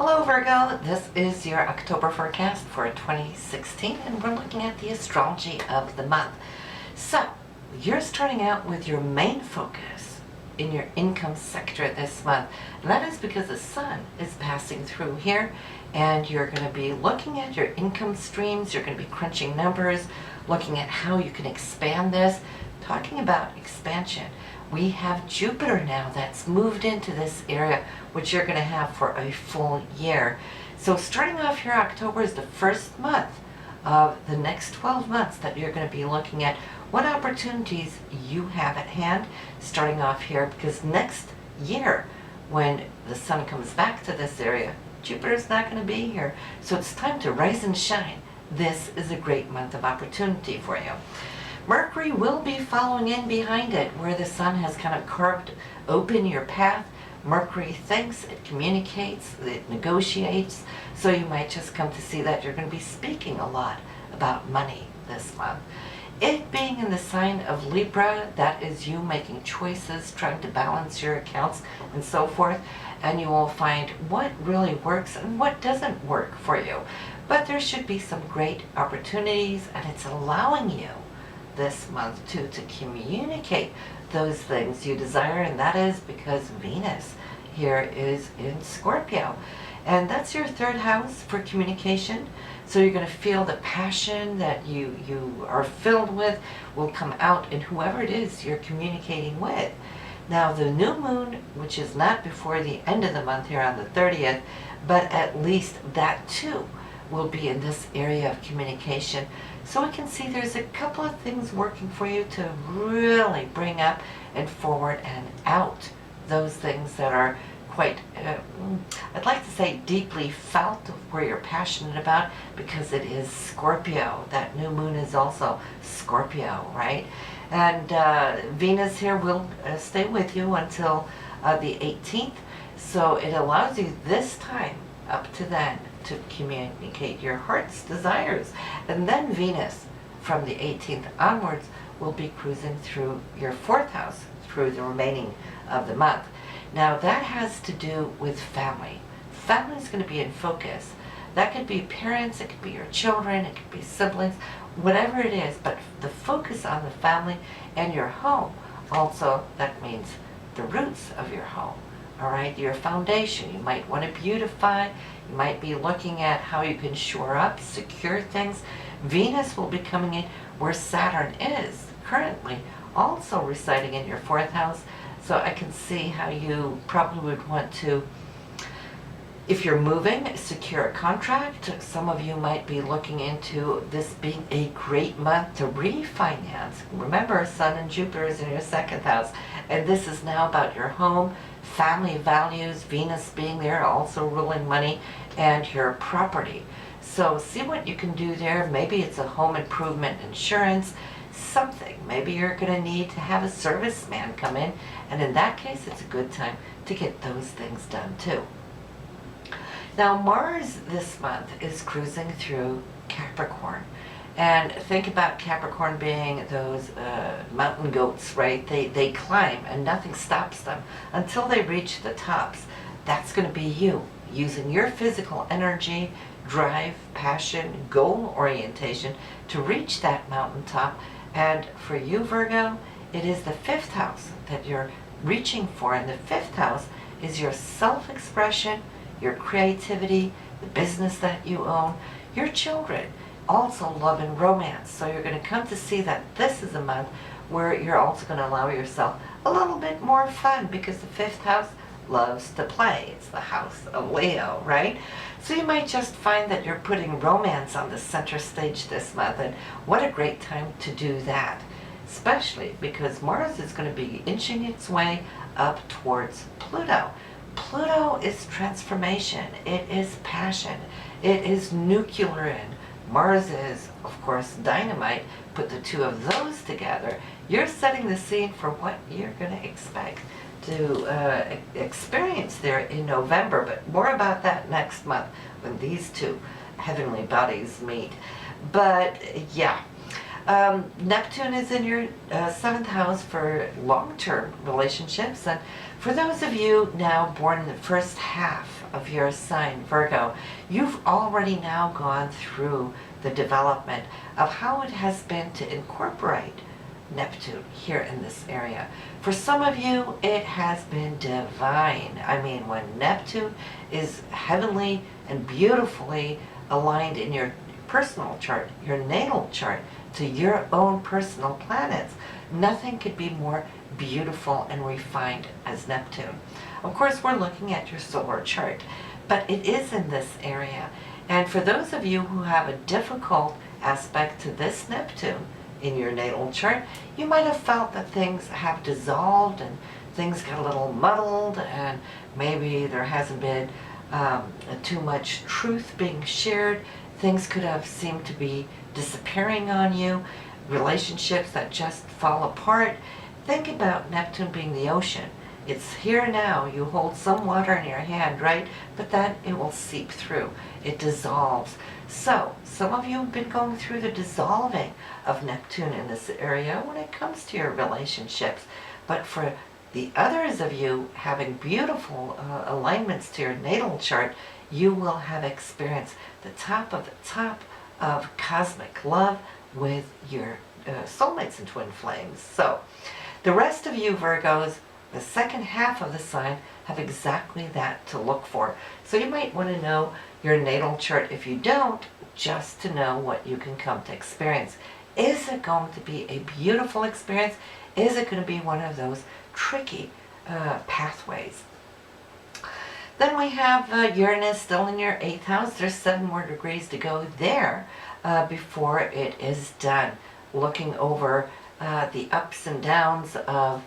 Hello Virgo, this is your October forecast for 2016 and we're looking at the astrology of the month. So, you're starting out with your main focus in your income sector this month, and that is because the sun is passing through here and you're going to be looking at your income streams, you're going to be crunching numbers, looking at how you can expand this, talking about expansion. We have Jupiter now that's moved into this area, which you're going to have for a full year. So starting off here, October is the first month of the next 12 months that you're going to be looking at what opportunities you have at hand starting off here, because next year when the sun comes back to this area, Jupiter's not going to be here. So it's time to rise and shine. This is a great month of opportunity for you. Mercury will be following in behind it, where the sun has kind of carved open your path. Mercury thinks, it communicates, it negotiates, so you might just come to see that you're going to be speaking a lot about money this month. It being in the sign of Libra, that is you making choices, trying to balance your accounts and so forth, and you will find what really works and what doesn't work for you. But there should be some great opportunities, and it's allowing you this month to communicate those things you desire, and that is because Venus here is in Scorpio, and that's your third house for communication. So you're going to feel the passion that you are filled with will come out in whoever it is you're communicating with. Now the new moon, which is not before the end of the month here on the 30th, but at least that too will be in this area of communication. So we can see there's a couple of things working for you to really bring up and forward and out those things that are quite, I'd like to say deeply felt, where you're passionate about, because it is Scorpio. That new moon is also Scorpio, right? And Venus here will stay with you until the 18th. So it allows you this time up to then to communicate your heart's desires. And then Venus, from the 18th onwards, will be cruising through your fourth house through the remaining of the month. Now that has to do with family. Family is going to be in focus. That could be parents, it could be your children, it could be siblings, whatever it is, but the focus on the family and your home. Also, that means the roots of your home. All right, your foundation. You might want to beautify. You might be looking at how you can shore up, secure things. Venus will be coming in where Saturn is currently, also residing in your fourth house. So I can see how you probably would want to, if you're moving, secure a contract. Some of you might be looking into this being a great month to refinance. Remember, Sun and Jupiter is in your second house, and this is now about your home, family values, Venus being there, also ruling money, and your property. So see what you can do there. Maybe it's a home improvement insurance, something. Maybe you're going to need to have a serviceman come in, and in that case, it's a good time to get those things done too. Now Mars this month is cruising through Capricorn. And think about Capricorn being those mountain goats, right? They climb and nothing stops them until they reach the tops. That's going to be you, using your physical energy, drive, passion, goal orientation to reach that mountaintop. And for you, Virgo, it is the fifth house that you're reaching for. And the fifth house is your self-expression, your creativity, the business that you own, your children. Also love and romance. So you're going to come to see that this is a month where you're also going to allow yourself a little bit more fun, because the fifth house loves to play. It's the house of Leo, right? So you might just find that you're putting romance on the center stage this month, and what a great time to do that, especially because Mars is going to be inching its way up towards Pluto. Pluto is transformation, it is passion, it is nuclear in. Mars is, of course, dynamite. Put the two of those together, you're setting the scene for what you're going to expect to experience there in November, but more about that next month when these two heavenly bodies meet. But yeah, Neptune is in your seventh house for long-term relationships, and for those of you now born in the first half of your sign, Virgo, you've already now gone through the development of how it has been to incorporate Neptune here in this area. For some of you, it has been divine. I mean, when Neptune is heavenly and beautifully aligned in your personal chart, your natal chart, to your own personal planets, nothing could be more beautiful and refined as Neptune. Of course, we're looking at your solar chart, but it is in this area. And for those of you who have a difficult aspect to this Neptune in your natal chart, you might have felt that things have dissolved and things got a little muddled, and maybe there hasn't been too much truth being shared. Things could have seemed to be disappearing on you, relationships that just fall apart. Think about Neptune being the ocean. It's here now. You hold some water in your hand, right? But then it will seep through. It dissolves. So, some of you have been going through the dissolving of Neptune in this area when it comes to your relationships. But for the others of you having beautiful alignments to your natal chart, you will have experienced the top of cosmic love with your soulmates and twin flames. So, the rest of you Virgos, the second half of the sign, have exactly that to look for. So you might want to know your natal chart if you don't, just to know what you can come to experience. Is it going to be a beautiful experience? Is it going to be one of those tricky pathways? Then we have Uranus still in your 8th house. There's 7 more degrees to go there before it is done. Looking over the ups and downs of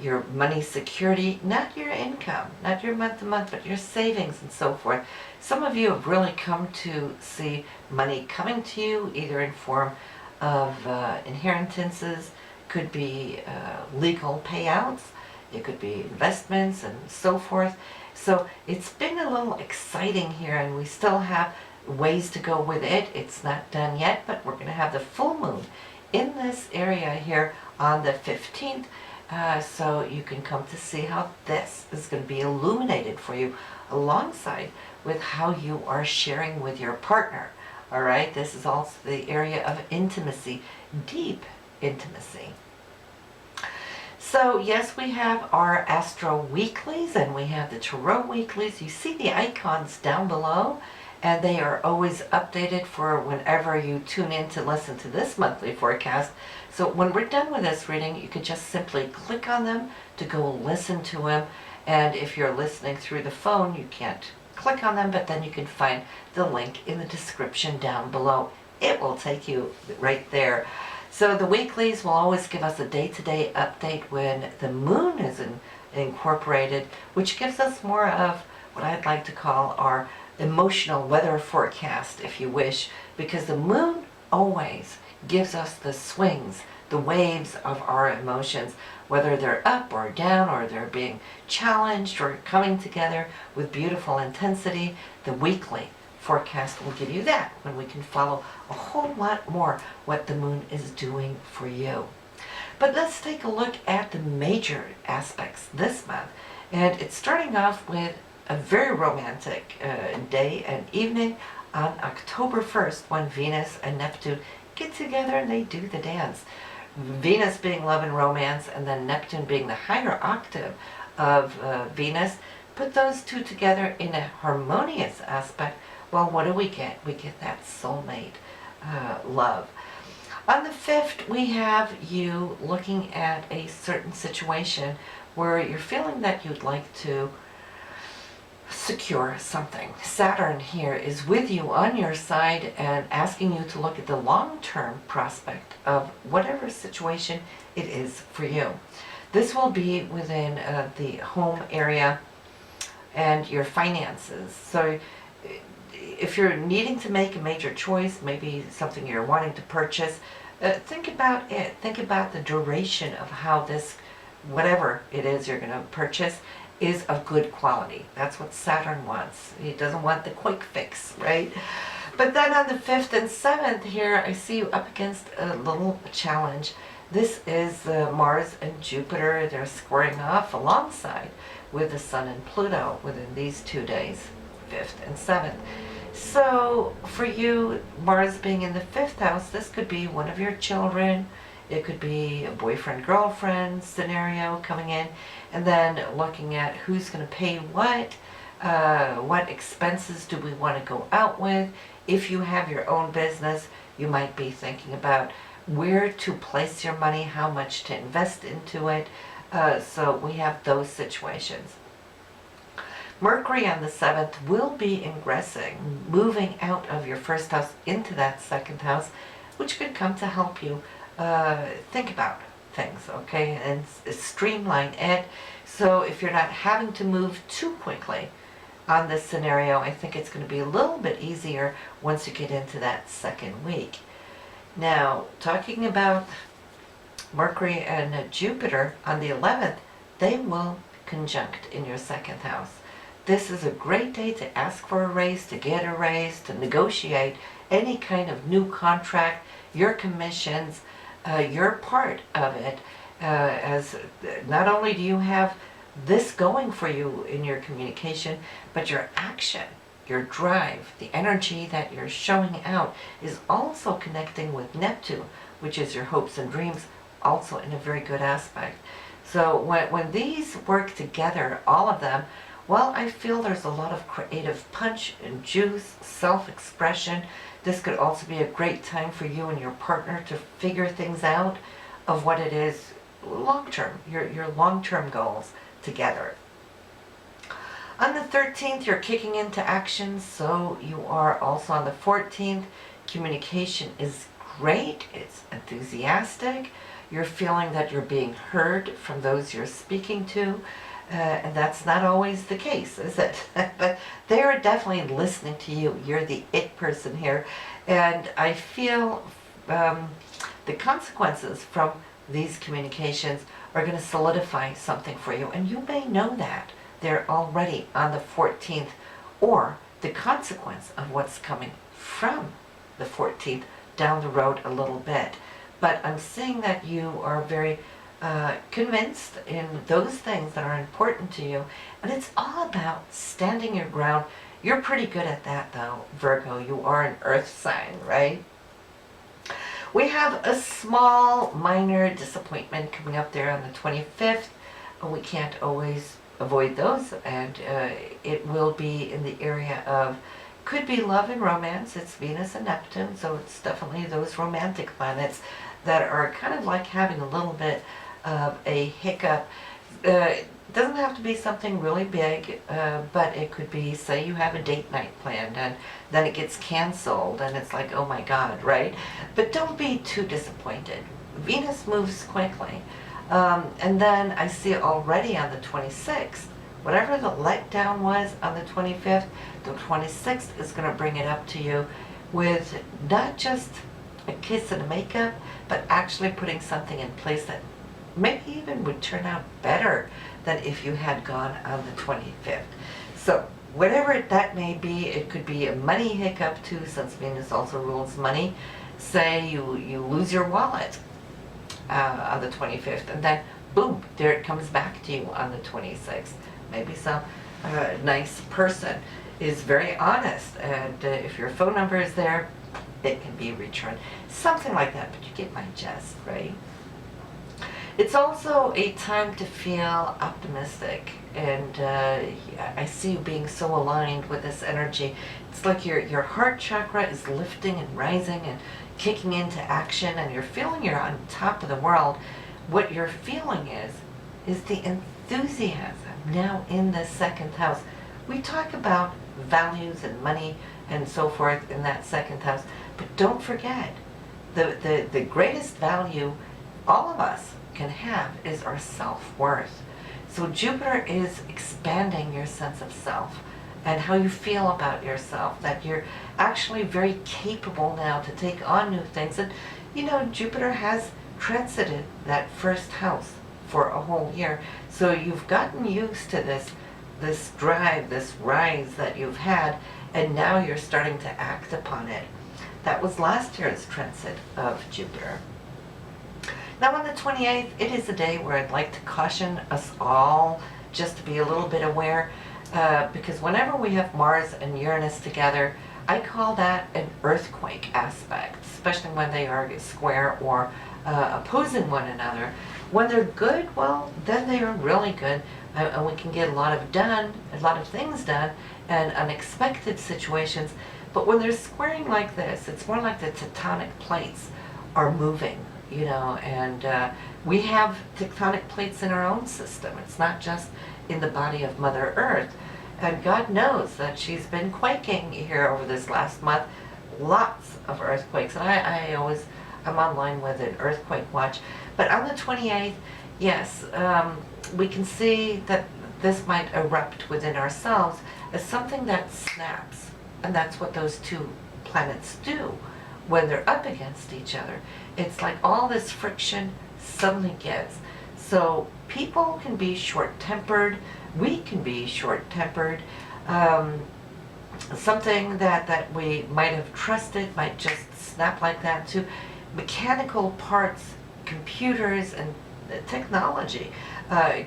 your money security, not your income, not your month to month, but your savings and so forth. Some of you have really come to see money coming to you, either in form of inheritances, could be legal payouts, it could be investments and so forth. So it's been a little exciting here, and we still have ways to go with it. It's not done yet, but we're going to have the full moon in this area here on the 15th. So you can come to see how this is going to be illuminated for you alongside with how you are sharing with your partner. All right, this is also the area of intimacy, deep intimacy. So yes, we have our Astro Weeklies and we have the Tarot Weeklies. You see the icons down below, and they are always updated for whenever you tune in to listen to this monthly forecast. So when we're done with this reading, you can just simply click on them to go listen to them. And if you're listening through the phone, you can't click on them, but then you can find the link in the description down below. It will take you right there. So the weeklies will always give us a day-to-day update when the moon is incorporated, which gives us more of what I'd like to call our emotional weather forecast, if you wish, because the moon always gives us the swings, the waves of our emotions, whether they're up or down, or they're being challenged or coming together with beautiful intensity. The weekly forecast will give you that, when we can follow a whole lot more what the moon is doing for you. But let's take a look at the major aspects this month, and it's starting off with a very romantic day and evening on October 1st, when Venus and Neptune get together and they do the dance. Venus being love and romance, and then Neptune being the higher octave of Venus. Put those two together in a harmonious aspect. Well, what do we get? We get that soulmate love. On the 5th, we have you looking at a certain situation where you're feeling that you'd like to secure something. Saturn here is with you on your side and asking you to look at the long-term prospect of whatever situation it is for you. This will be within the home area and your finances. So if you're needing to make a major choice, maybe something you're wanting to purchase, think about it. Think about the duration of how this, whatever it is you're going to purchase, is of good quality. That's what Saturn wants. He doesn't want the quick fix, right? But then on the 5th and 7th here, I see you up against a little challenge. This is Mars and Jupiter. They're squaring off alongside with the Sun and Pluto within these 2 days, 5th and 7th. So for you, Mars being in the 5th house, this could be one of your children. It could be a boyfriend-girlfriend scenario coming in, and then looking at who's going to pay what expenses do we want to go out with. If you have your own business, you might be thinking about where to place your money, how much to invest into it. So we have those situations. Mercury on the 7th will be ingressing, moving out of your 1st house into that 2nd house, which could come to help you think about things, okay, and streamline it. So if you're not having to move too quickly on this scenario, I think it's going to be a little bit easier once you get into that 2nd week. Now, talking about Mercury and Jupiter on the 11th, they will conjunct in your 2nd house. This is a great day to ask for a raise, to get a raise, to negotiate any kind of new contract, your commissions, your part of it, as not only do you have this going for you in your communication, but your action, your drive, the energy that you're showing out is also connecting with Neptune, which is your hopes and dreams, also in a very good aspect. So when these work together, all of them, well, I feel there's a lot of creative punch and juice, self-expression. This could also be a great time for you and your partner to figure things out of what it is long-term, your long-term goals together. On the 13th, you're kicking into action, so you are also on the 14th. Communication is great, it's enthusiastic. You're feeling that you're being heard from those you're speaking to. And that's not always the case, is it? But they are definitely listening to you. You're the it person here. And I feel the consequences from these communications are going to solidify something for you. And you may know that they're already on the 14th, or the consequence of what's coming from the 14th down the road a little bit. But I'm seeing that you are very convinced in those things that are important to you, and it's all about standing your ground. You're pretty good at that though, Virgo. You are an earth sign, right? We have a small minor disappointment coming up there on the 25th. We can't always avoid those, and it will be in the area of, could be love and romance. It's Venus and Neptune, so it's definitely those romantic planets that are kind of like having a little bit of a hiccup. It doesn't have to be something really big, but it could be, say you have a date night planned and then it gets canceled and it's like, oh my God, right? But don't be too disappointed. Venus moves quickly. And then I see already on the 26th, whatever the letdown was on the 25th, the 26th is going to bring it up to you with not just a kiss and a makeup, but actually putting something in place that maybe even would turn out better than if you had gone on the 25th. So whatever that may be, it could be a money hiccup too, since Venus also rules money. Say you lose your wallet on the 25th, and then boom, there it comes back to you on the 26th. Maybe some nice person is very honest, and if your phone number is there, it can be returned. Something like that, but you get my gist, right? It's also a time to feel optimistic, and I see you being so aligned with this energy. It's like your heart chakra is lifting and rising and kicking into action, and you're feeling you're on top of the world. What you're feeling is the enthusiasm now in the 2nd house. We talk about values and money and so forth in that 2nd house, but don't forget, the greatest value all of us can have is our self-worth. So Jupiter is expanding your sense of self and how you feel about yourself, that you're actually very capable now to take on new things. And you know, Jupiter has transited that 1st house for a whole year, so you've gotten used to this drive, this rise that you've had, and now you're starting to act upon it. That was last year's transit of Jupiter. Now on the 28th, it is a day where I'd like to caution us all just to be a little bit aware, because whenever we have Mars and Uranus together, I call that an earthquake aspect, especially when they are square or opposing one another. When they're good, well, then they are really good, and we can get a lot of things done, and unexpected situations. But when they're squaring like this, it's more like the tectonic plates are moving, you know, and we have tectonic plates in our own system. It's not just in the body of Mother Earth. And God knows that she's been quaking here over this last month. Lots of earthquakes. And I'm online with an earthquake watch. But on the 28th, yes, we can see that this might erupt within ourselves as something that snaps. And that's what those two planets do when they're up against each other. It's like all this friction suddenly gets. So people can be short-tempered. We can be short-tempered. Something that we might have trusted might just snap like that too. Mechanical parts, computers, and technology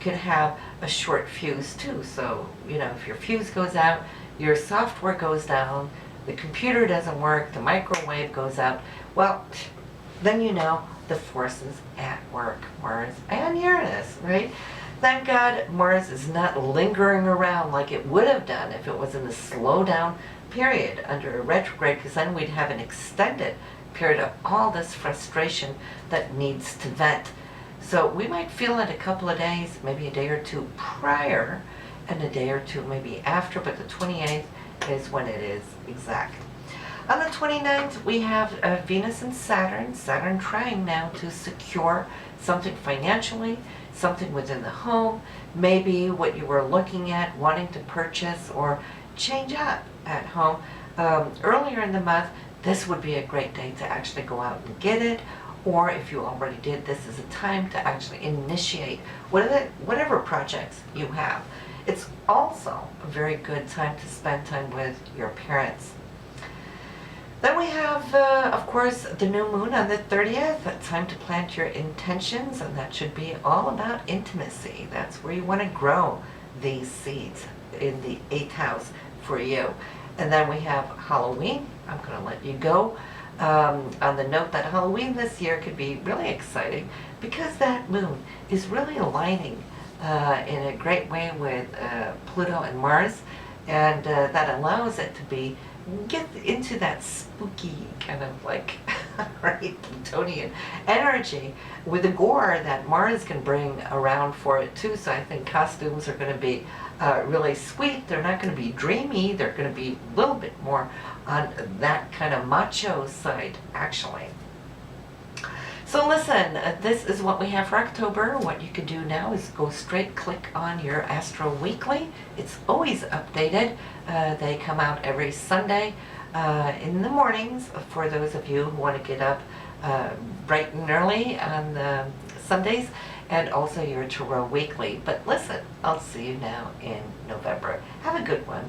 could have a short fuse too. So, you know, if your fuse goes out, your software goes down, the computer doesn't work, the microwave goes out, well, then you know the forces at work, Mars and Uranus, right? Thank God Mars is not lingering around like it would have done if it was in the slowdown period under a retrograde, because then we'd have an extended period of all this frustration that needs to vent. So we might feel it a couple of days, maybe a day or two prior, and a day or two maybe after, but the 28th is when it is exact. On the 29th, we have Venus and Saturn trying now to secure something financially, something within the home, maybe what you were looking at, wanting to purchase or change up at home. Earlier in the month, this would be a great day to actually go out and get it, or if you already did, this is a time to actually initiate whatever projects you have. It's also a very good time to spend time with your parents. Then we have, of course, the new moon on the 30th, a time to plant your intentions, and that should be all about intimacy. That's where you want to grow these seeds in the 8th house for you. And then we have Halloween. I'm going to let you go on the note that Halloween this year could be really exciting because that moon is really aligning in a great way with Pluto and Mars, and that allows it to get into that spooky kind of like right Plutonian energy with the gore that Mars can bring around for it too. So I think costumes are going to be really sweet. They're not going to be dreamy. They're going to be a little bit more on that kind of macho side actually. So listen, this is what we have for October. What you can do now is go straight click on your Astro Weekly. It's always updated. They come out every Sunday in the mornings for those of you who want to get up bright and early on the Sundays, and also your Tarot Weekly. But listen, I'll see you now in November. Have a good one.